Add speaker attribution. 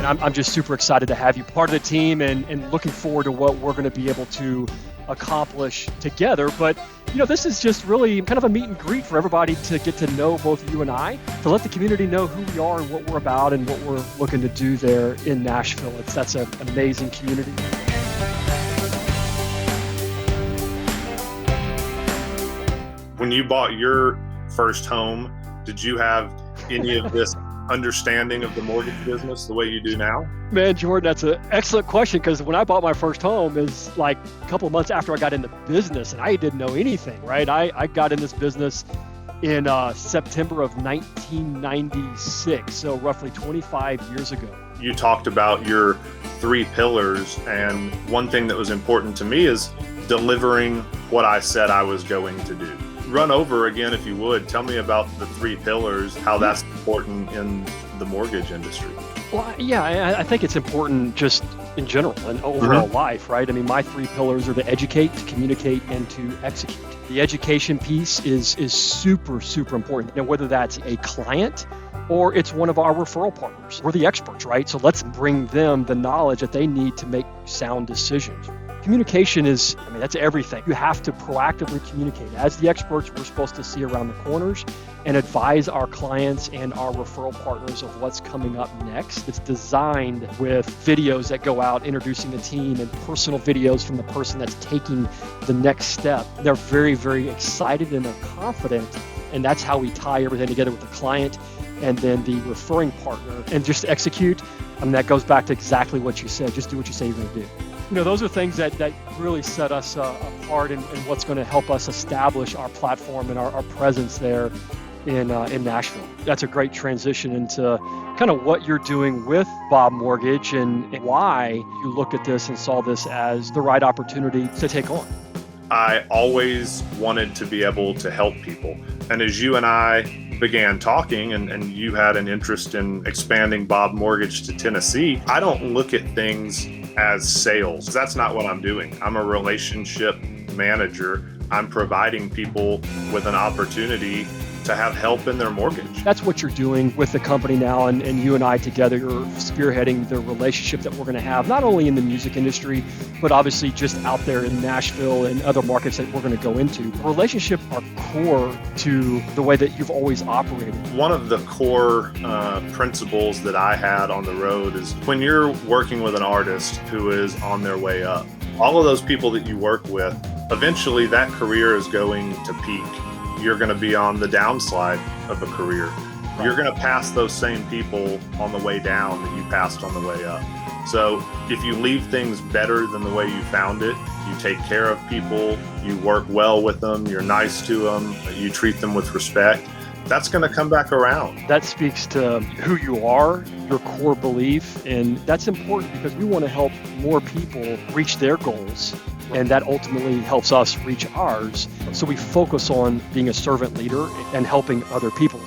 Speaker 1: I'm just super excited to have you part of the team and looking forward to what we're going to be able to accomplish together. But, this is just really kind of a meet and greet for everybody to get to know both you and I, to let the community know who we are and what we're about and what we're looking to do there in Nashville. That's an amazing community.
Speaker 2: When you bought your first home, did you have any of this understanding of the mortgage business the way you do now?
Speaker 1: Man, Jordan, that's an excellent question, because when I bought my first home is like a couple of months after I got into business, and I didn't know anything, right? I got in this business in September of 1996, so roughly 25 years ago.
Speaker 2: You talked about your 3 pillars, and one thing that was important to me is delivering what I said I was going to do. Run over again, if you would. Tell me about the 3 pillars, how that's important in the mortgage industry.
Speaker 1: Well, yeah, I think it's important just in general and overall life, right? I mean, my 3 pillars are to educate, to communicate, and to execute. The education piece is super, super important. And whether that's a client or it's one of our referral partners, we're the experts, right? So let's bring them the knowledge that they need to make sound decisions. Communication that's everything. You have to proactively communicate. As the experts, we're supposed to see around the corners and advise our clients and our referral partners of what's coming up next. It's designed with videos that go out introducing the team and personal videos from the person that's taking the next step. They're very, very excited and they're confident, and that's how we tie everything together with the client and then the referring partner and just execute. That goes back to exactly what you said. Just do what you say you're going to do. Those are things that really set us apart and what's going to help us establish our platform and our presence there in Nashville. That's a great transition into kind of what you're doing with BobMortgage and why you looked at this and saw this as the right opportunity to take on.
Speaker 2: I always wanted to be able to help people. And as you and I began talking and you had an interest in expanding BobMortgage to Tennessee, I don't look at things as sales. That's not what I'm doing. I'm a relationship manager. I'm providing people with an opportunity to have help in their mortgage.
Speaker 1: That's what you're doing with the company now, and you and I together are spearheading the relationship that we're going to have, not only in the music industry, but obviously just out there in Nashville and other markets that we're going to go into. Relationships are core to the way that you've always operated.
Speaker 2: One of the core principles that I had on the road is when you're working with an artist who is on their way up, all of those people that you work with, eventually that career is going to peak. You're going to be on the downslide of a career. Right. You're going to pass those same people on the way down that you passed on the way up. So if you leave things better than the way you found it, you take care of people, you work well with them, you're nice to them, you treat them with respect, that's going to come back around.
Speaker 1: That speaks to who you are, your core belief, and that's important because we want to help more people reach their goals. And that ultimately helps us reach ours. So we focus on being a servant leader and helping other people.